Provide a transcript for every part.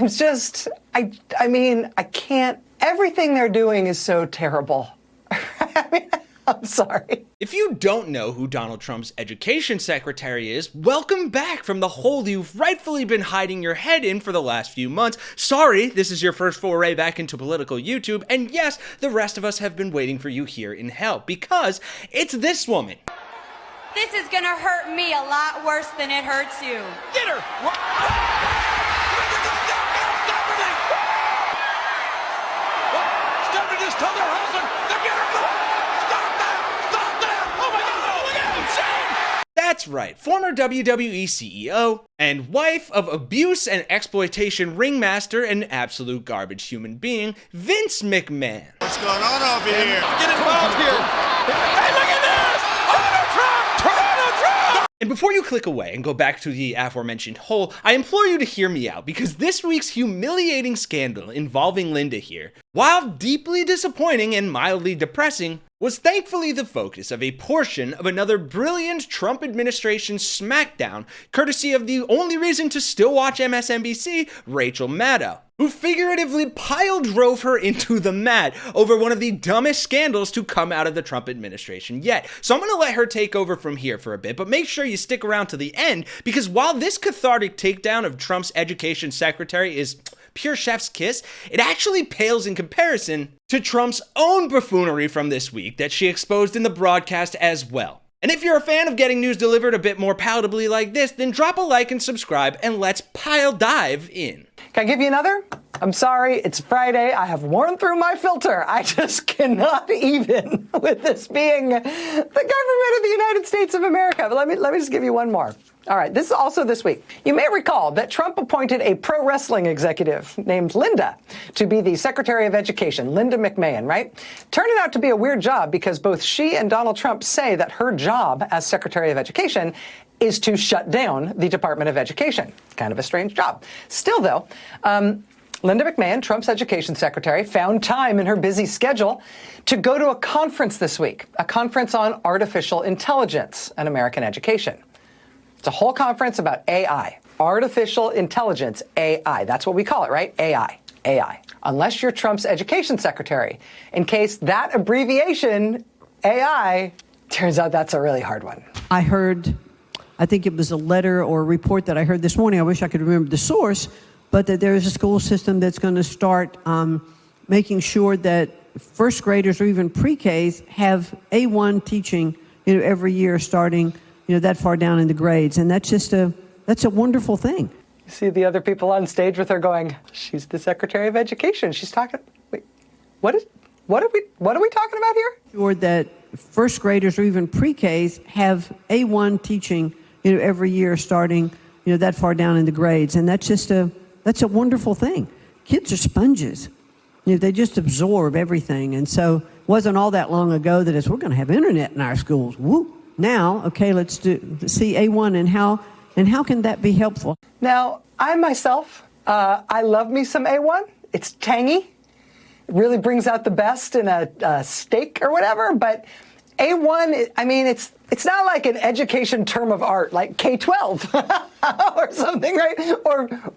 I mean, I can't, everything they're doing is so terrible. I mean, I'm sorry. If you don't know who Donald Trump's education secretary is, welcome back from the hole you've rightfully been hiding your head in for the last few months. Sorry, this is your first foray back into political YouTube, and yes, the rest of us have been waiting for you here in hell, because it's this woman. This is gonna hurt me a lot worse than it hurts you. Get her! Stephanie just told her husband to get her back! Stop that! Stop that! Oh my God! Look at insane! That's right, former WWE CEO and wife of abuse and exploitation ringmaster and absolute garbage human being, Vince McMahon. What's going on over here? Get involved here! Hey, look at this! Donald Trump! Donald Trump! And before you click away and go back to the aforementioned hole, I implore you to hear me out, because this week's humiliating scandal involving Linda here, while deeply disappointing and mildly depressing, was thankfully the focus of a portion of another brilliant Trump administration SmackDown, courtesy of the only reason to still watch MSNBC, Rachel Maddow, who figuratively pile drove her into the mat over one of the dumbest scandals to come out of the Trump administration yet. So I'm going to let her take over from here for a bit, but make sure you stick around to the end, because while this cathartic takedown of Trump's education secretary is pure chef's kiss, it actually pales in comparison to Trump's own buffoonery from this week that she exposed in the broadcast as well. And if you're a fan of getting news delivered a bit more palatably like this, then drop a like and subscribe, and let's pile dive in. Can I give you another? I'm sorry, it's Friday. I have worn through my filter. I just cannot even with this being the government of the United States of America. But let me just give you one more. All right, this is also this week. You may recall that Trump appointed a pro wrestling executive named Linda to be the Secretary of Education, Linda Mcmahon, right? Turned out to be a weird job, because both she and Donald Trump say that her job as Secretary of Education is to shut down the Department of Education. Kind of a strange job. Still, though, Linda McMahon, Trump's education secretary, found time in her busy schedule to go to a conference this week, a conference on artificial intelligence and American education. It's a whole conference about AI, artificial intelligence, AI. That's what we call it, right? AI, AI. Unless you're Trump's education secretary. In case that abbreviation, AI, turns out that's a really hard one. I heard, I think it was a letter or a report that I heard this morning. I wish I could remember the source, but that there is a school system that's going to start making sure that first graders or even pre-Ks have A1 teaching, every year starting, that far down in the grades. And that's just that's a wonderful thing. You see the other people on stage with her going, she's the Secretary of Education. She's talking, wait, what are we talking about here? Sure that first graders or even pre-Ks have A1 teaching, every year starting, that far down in the grades. And that's just that's a wonderful thing. Kids are sponges. They just absorb everything. And so it wasn't all that long ago that we're going to have internet in our schools. Woo! Now, okay, let's see A1 and how can that be helpful? Now, I myself, I love me some A1. It's tangy. It really brings out the best in a steak or whatever. But A1, I mean, it's not like an education term of art like K-12 or something, right?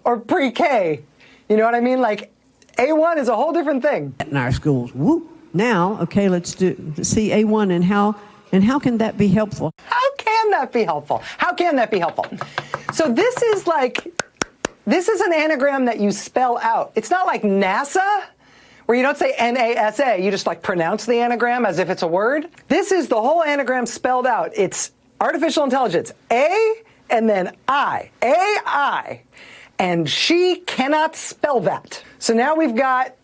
Or pre-K. You know what I mean? Like A1 is a whole different thing. In our schools. Woo! Now, okay, let's see A1 and how can that be helpful? How can that be helpful? How can that be helpful? So this is an anagram that you spell out. It's not like NASA, where you don't say NASA, you just pronounce the anagram as if it's a word. This is the whole anagram spelled out. It's artificial intelligence, A and then I, AI. And she cannot spell that. So now we've got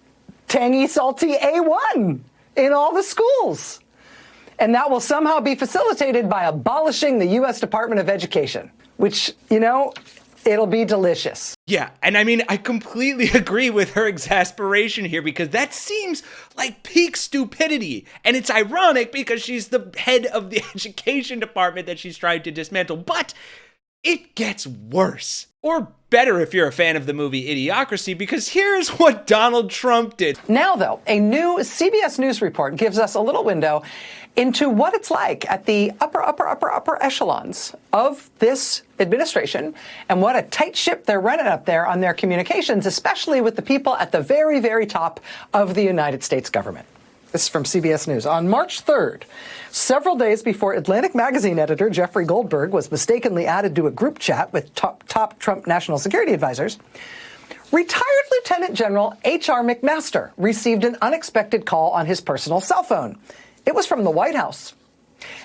tangy, salty A1 in all the schools. And that will somehow be facilitated by abolishing the U.S. Department of Education, which, it'll be delicious. Yeah, and I mean, I completely agree with her exasperation here, because that seems like peak stupidity. And it's ironic because she's the head of the education department that she's trying to dismantle. But it gets worse. Or better if you're a fan of the movie Idiocracy, because here's what Donald Trump did. Now, though, a new CBS News report gives us a little window into what it's like at the upper echelons of this administration and what a tight ship they're running up there on their communications, especially with the people at the very, very top of the United States government. This is from CBS News. On March 3rd, several days before Atlantic magazine editor Jeffrey Goldberg was mistakenly added to a group chat with top Trump national security advisors, retired Lieutenant General H.R. McMaster received an unexpected call on his personal cell phone. It was from the White House.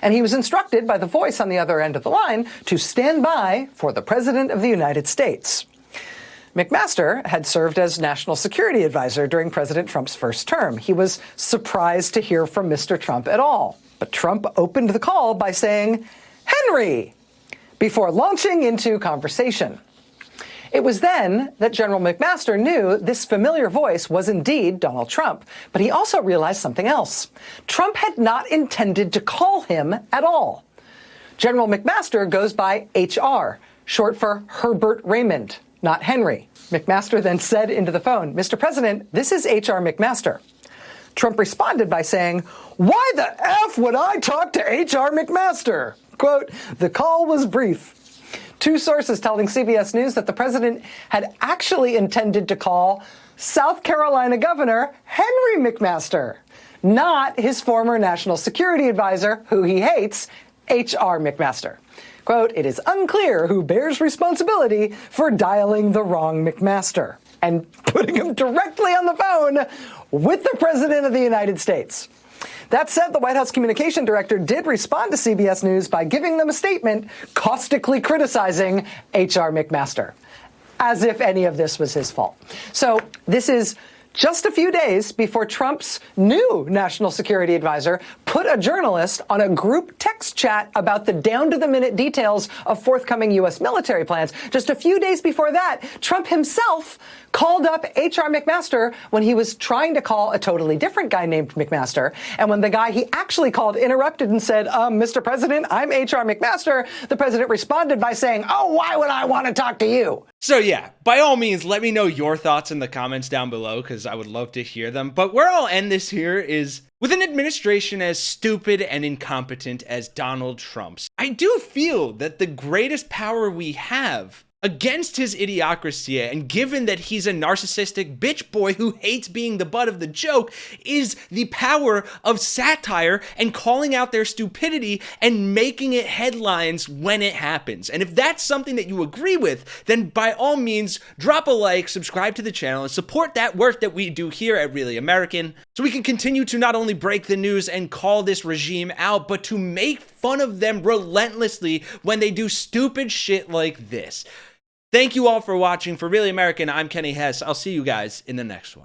And he was instructed by the voice on the other end of the line to stand by for the President of the United States. McMaster had served as national security advisor during President Trump's first term. He was surprised to hear from Mr. Trump at all. But Trump opened the call by saying, "Henry," before launching into conversation. It was then that General McMaster knew this familiar voice was indeed Donald Trump. But he also realized something else. Trump had not intended to call him at all. General McMaster goes by HR, short for Herbert Raymond, not Henry. McMaster then said into the phone, "Mr. President, this is H.R. McMaster." Trump responded by saying, "Why the F would I talk to H.R. McMaster?" Quote, "The call was brief." Two sources telling CBS News that the president had actually intended to call South Carolina Governor Henry McMaster, not his former national security advisor, who he hates, H.R. McMaster. Quote, "It is unclear who bears responsibility for dialing the wrong McMaster and putting him directly on the phone with the President of the United States." That said, the White House communication director did respond to CBS News by giving them a statement caustically criticizing H.R. McMaster, as if any of this was his fault. So this is just a few days before Trump's new national security advisor put a journalist on a group text chat about the down-to-the-minute details of forthcoming U.S. military plans. Just a few days before that, Trump himself called up H.R. McMaster when he was trying to call a totally different guy named McMaster. And when the guy he actually called interrupted and said, "Mr. President, I'm H.R. McMaster," the president responded by saying, "Oh, why would I want to talk to you?" So yeah, by all means, let me know your thoughts in the comments down below, because I would love to hear them. But where I'll end this here is, with an administration as stupid and incompetent as Donald Trump's, I do feel that the greatest power we have against his idiocracy, and given that he's a narcissistic bitch boy who hates being the butt of the joke, is the power of satire and calling out their stupidity and making it headlines when it happens. And if that's something that you agree with, then by all means, drop a like, subscribe to the channel, and support that work that we do here at Really American, so we can continue to not only break the news and call this regime out, but to make fun of them relentlessly when they do stupid shit like this. Thank you all for watching. For Really American, I'm Kenny Hesse. I'll see you guys in the next one.